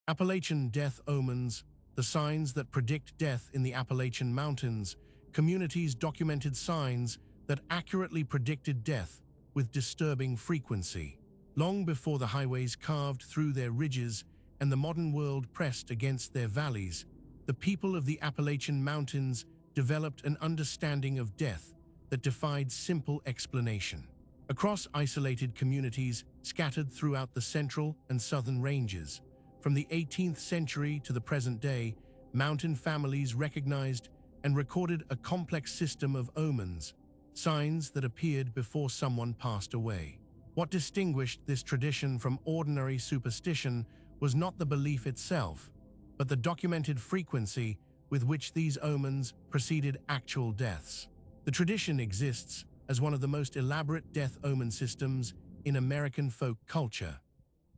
Appalachian death omens, the signs that predict death in the Appalachian Mountains. Communities documented signs that accurately predicted death with disturbing frequency. Long before the highways carved through their ridges and the modern world pressed against their valleys, the people of the Appalachian Mountains developed an understanding of death that defied simple explanation. Across isolated communities scattered throughout the central and southern ranges, from the 18th century to the present day, mountain families recognized and recorded a complex system of omens, signs that appeared before someone passed away. What distinguished this tradition from ordinary superstition was not the belief itself, but the documented frequency with which these omens preceded actual deaths. The tradition exists as one of the most elaborate death omen systems in American folk culture.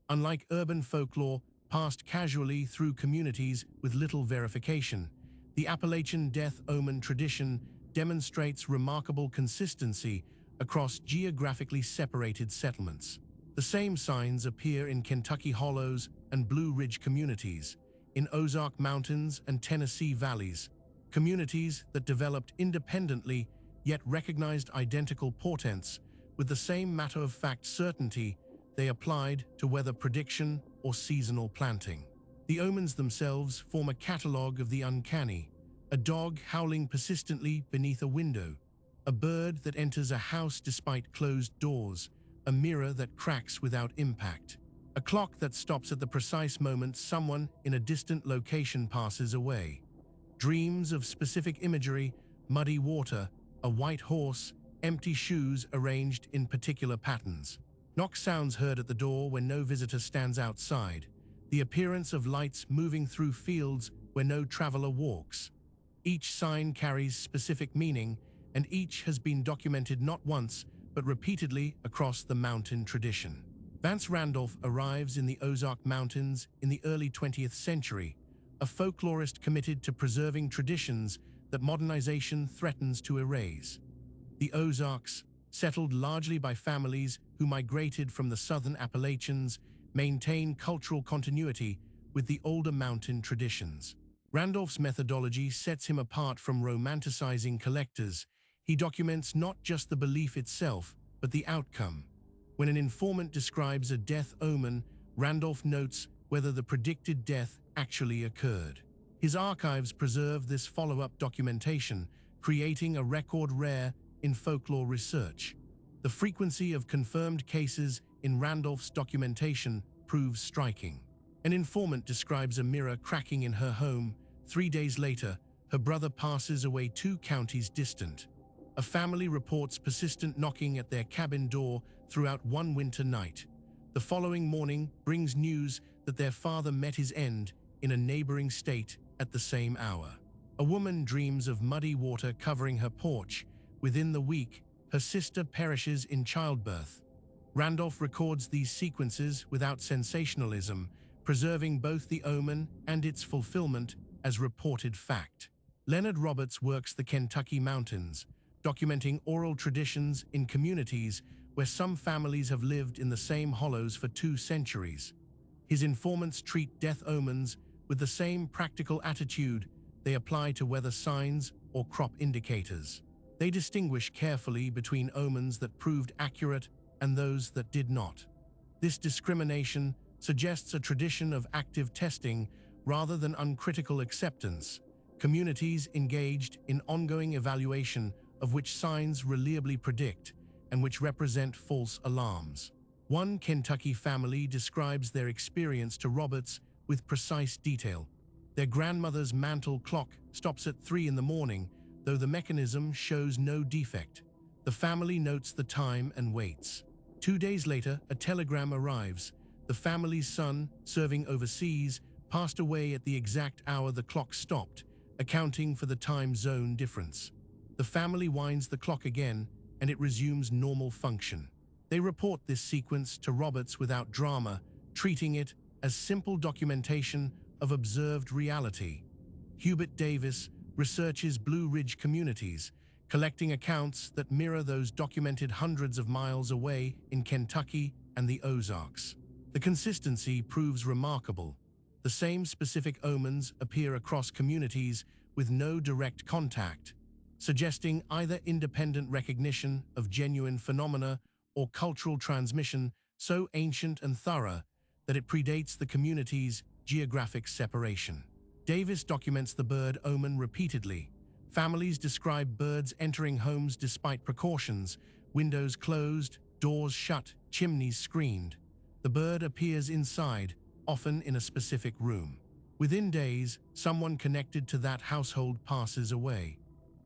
Unlike urban folklore passed casually through communities with little verification, the Appalachian death omen tradition demonstrates remarkable consistency across geographically separated settlements. The same signs appear in Kentucky Hollows and Blue Ridge communities, in Ozark Mountains and Tennessee valleys, communities that developed independently yet recognized identical portents with the same matter-of-fact certainty they applied to weather prediction or seasonal planting. The omens themselves form a catalog of the uncanny: a dog howling persistently beneath a window, a bird that enters a house despite closed doors, a mirror that cracks without impact, a clock that stops at the precise moment someone in a distant location passes away. Dreams of specific imagery: muddy water, a white horse, empty shoes arranged in particular patterns. Knock sounds heard at the door when no visitor stands outside, the appearance of lights moving through fields where no traveler walks. Each sign carries specific meaning, and each has been documented not once, but repeatedly across the mountain tradition. Vance Randolph arrives in the Ozark Mountains in the early 20th century, a folklorist committed to preserving traditions that modernization threatens to erase. The Ozarks, settled largely by families who migrated from the southern Appalachians, maintain cultural continuity with the older mountain traditions. Randolph's methodology sets him apart from romanticizing collectors. He documents not just the belief itself, but the outcome. When an informant describes a death omen, Randolph notes whether the predicted death actually occurred. His archives preserve this follow-up documentation, creating a record rare in folklore research. The frequency of confirmed cases in Randolph's documentation proves striking. An informant describes a mirror cracking in her home. 3 days later, her brother passes away 2 counties distant. A family reports persistent knocking at their cabin door throughout one winter night. The following morning brings news that their father met his end in a neighboring state at the same hour. A woman dreams of muddy water covering her porch. Within the week, her sister perishes in childbirth. Randolph records these sequences without sensationalism, preserving both the omen and its fulfillment as reported fact. Leonard Roberts works the Kentucky Mountains, documenting oral traditions in communities where some families have lived in the same hollows for 2 centuries. His informants treat death omens with the same practical attitude they apply to weather signs or crop indicators. They distinguish carefully between omens that proved accurate and those that did not. This discrimination suggests a tradition of active testing rather than uncritical acceptance. Communities engaged in ongoing evaluation of which signs reliably predict and which represent false alarms. One Kentucky family describes their experience to Roberts with precise detail. Their grandmother's mantle clock stops at 3 in the morning, though the mechanism shows no defect. The family notes the time and waits. 2 days later, a telegram arrives. The family's son, serving overseas, passed away at the exact hour the clock stopped, accounting for the time zone difference. The family winds the clock again, and it resumes normal function. They report this sequence to Roberts without drama, treating it as simple documentation of observed reality. Hubert Davis researches Blue Ridge communities, collecting accounts that mirror those documented hundreds of miles away in Kentucky and the Ozarks. The consistency proves remarkable. The same specific omens appear across communities with no direct contact, suggesting either independent recognition of genuine phenomena or cultural transmission so ancient and thorough that it predates the community's geographic separation. Davis documents the bird omen repeatedly. Families describe birds entering homes despite precautions, windows closed, doors shut, chimneys screened. The bird appears inside, often in a specific room. Within days, someone connected to that household passes away.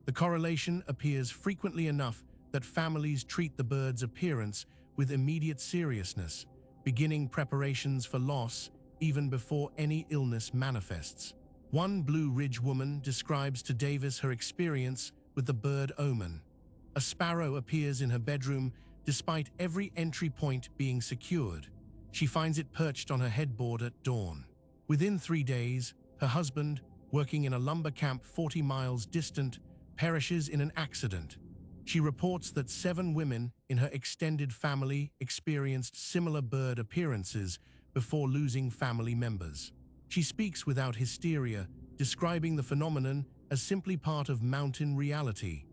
The correlation appears frequently enough that families treat the bird's appearance with immediate seriousness, beginning preparations for loss even before any illness manifests. One Blue Ridge woman describes to Davis her experience with the bird omen. A sparrow appears in her bedroom despite every entry point being secured. She finds it perched on her headboard at dawn. Within 3 days, her husband, working in a lumber camp 40 miles distant, perishes in an accident. She reports that 7 women in her extended family experienced similar bird appearances before losing family members. She speaks without hysteria, describing the phenomenon as simply part of mountain reality.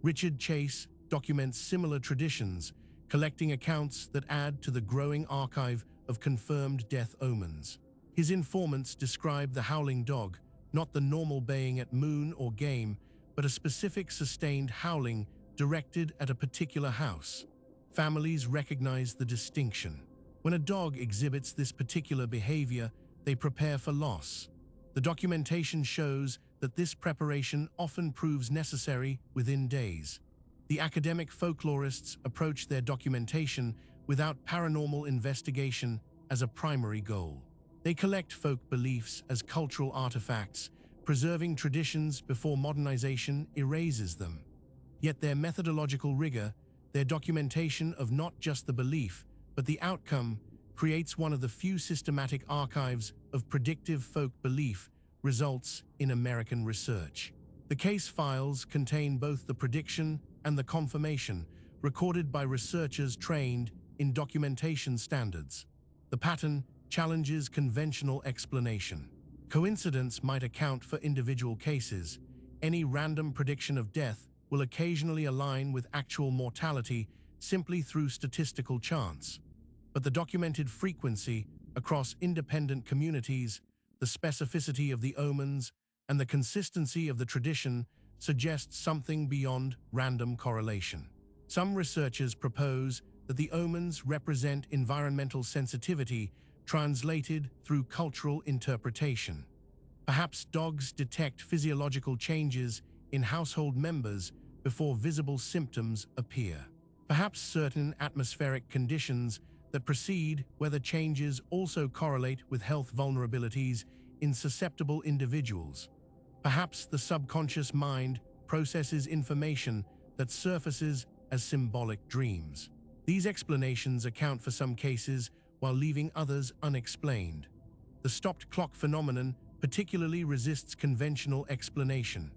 Richard Chase documents similar traditions, collecting accounts that add to the growing archive of confirmed death omens. His informants describe the howling dog, not the normal baying at moon or game, but a specific sustained howling directed at a particular house. Families recognize the distinction. When a dog exhibits this particular behavior, they prepare for loss. The documentation shows that this preparation often proves necessary within days. The academic folklorists approach their documentation without paranormal investigation as a primary goal. They collect folk beliefs as cultural artifacts, preserving traditions before modernization erases them. Yet their methodological rigor, their documentation of not just the belief, but the outcome, creates one of the few systematic archives of predictive folk belief results in American research. The case files contain both the prediction and the confirmation, recorded by researchers trained in documentation standards. The pattern challenges conventional explanation. Coincidence might account for individual cases. Any random prediction of death will occasionally align with actual mortality simply through statistical chance. But the documented frequency across independent communities, the specificity of the omens, and the consistency of the tradition suggests something beyond random correlation. Some researchers propose that the omens represent environmental sensitivity translated through cultural interpretation. Perhaps dogs detect physiological changes in household members before visible symptoms appear. Perhaps certain atmospheric conditions that precede weather changes also correlate with health vulnerabilities in susceptible individuals. Perhaps the subconscious mind processes information that surfaces as symbolic dreams. These explanations account for some cases while leaving others unexplained. The stopped clock phenomenon particularly resists conventional explanation.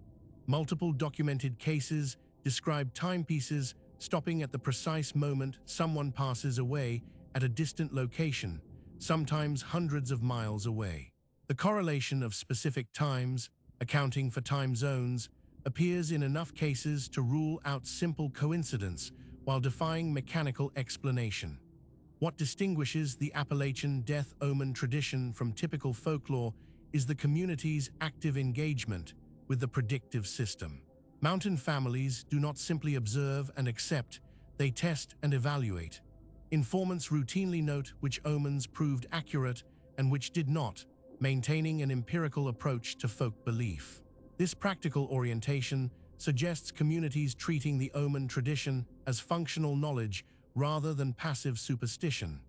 Multiple documented cases describe timepieces stopping at the precise moment someone passes away at a distant location, sometimes hundreds of miles away. The correlation of specific times, accounting for time zones, appears in enough cases to rule out simple coincidence while defying mechanical explanation. What distinguishes the Appalachian death omen tradition from typical folklore is the community's active engagement with the predictive system. Mountain families do not simply observe and accept, they test and evaluate. Informants routinely note which omens proved accurate and which did not, maintaining an empirical approach to folk belief. This practical orientation suggests communities treating the omen tradition as functional knowledge rather than passive superstition.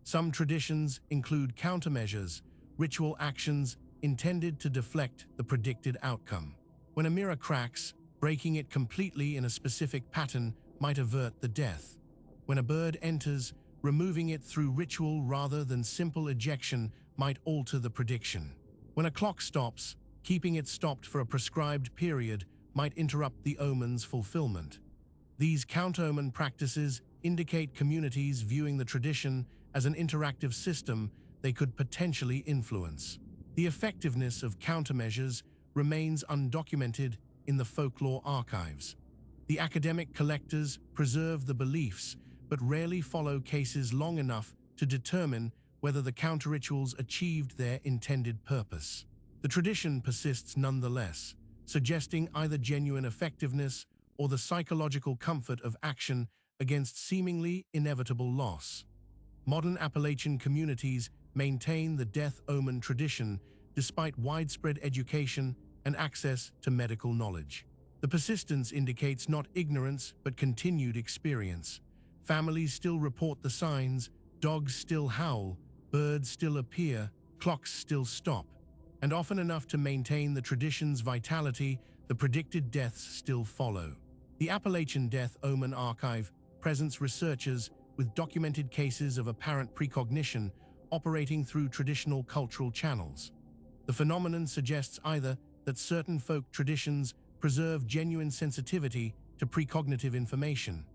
Some traditions include countermeasures, ritual actions intended to deflect the predicted outcome. When a mirror cracks, breaking it completely in a specific pattern might avert the death. When a bird enters, removing it through ritual rather than simple ejection might alter the prediction. When a clock stops, keeping it stopped for a prescribed period might interrupt the omen's fulfillment. These counter-omen practices indicate communities viewing the tradition as an interactive system they could potentially influence. The effectiveness of countermeasures remains undocumented in the folklore archives. The academic collectors preserve the beliefs, but rarely follow cases long enough to determine whether the counter-rituals achieved their intended purpose. The tradition persists nonetheless, suggesting either genuine effectiveness or the psychological comfort of action against seemingly inevitable loss. Modern Appalachian communities maintain the death omen tradition despite widespread education and access to medical knowledge. The persistence indicates not ignorance but continued experience. Families still report the signs, dogs still howl, birds still appear, clocks still stop, and often enough to maintain the tradition's vitality, the predicted deaths still follow. The Appalachian Death Omen Archive presents researchers with documented cases of apparent precognition operating through traditional cultural channels. The phenomenon suggests either that certain folk traditions preserve genuine sensitivity to precognitive information,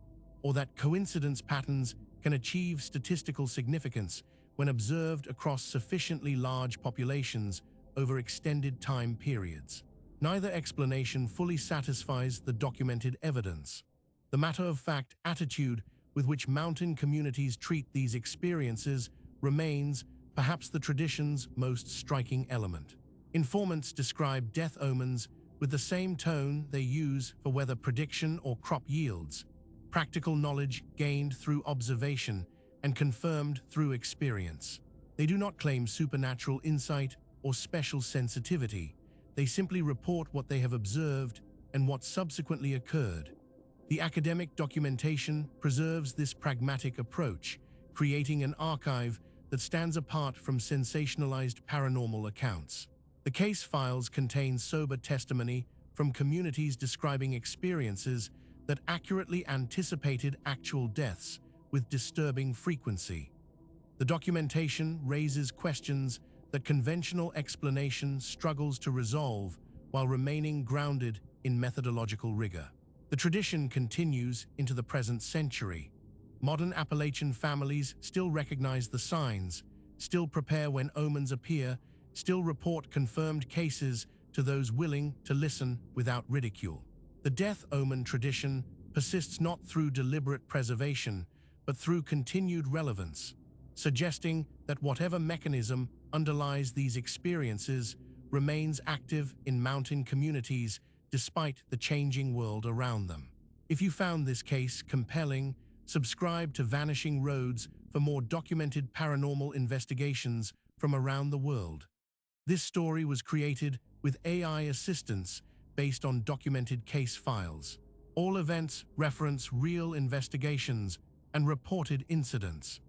or that coincidence patterns can achieve statistical significance when observed across sufficiently large populations over extended time periods. Neither explanation fully satisfies the documented evidence. The matter-of-fact attitude with which mountain communities treat these experiences remains perhaps the tradition's most striking element. Informants describe death omens with the same tone they use for weather prediction or crop yields, practical knowledge gained through observation and confirmed through experience. They do not claim supernatural insight or special sensitivity. They simply report what they have observed and what subsequently occurred. The academic documentation preserves this pragmatic approach, creating an archive that stands apart from sensationalized paranormal accounts. The case files contain sober testimony from communities describing experiences that accurately anticipated actual deaths with disturbing frequency. The documentation raises questions that conventional explanation struggles to resolve while remaining grounded in methodological rigor. The tradition continues into the present century. Modern Appalachian families still recognize the signs, still prepare when omens appear, still report confirmed cases to those willing to listen without ridicule. The death omen tradition persists not through deliberate preservation, but through continued relevance, suggesting that whatever mechanism underlies these experiences remains active in mountain communities despite the changing world around them. If you found this case compelling, subscribe to Vanishing Roads for more documented paranormal investigations from around the world. This story was created with AI assistance based on documented case files. All events reference real investigations and reported incidents.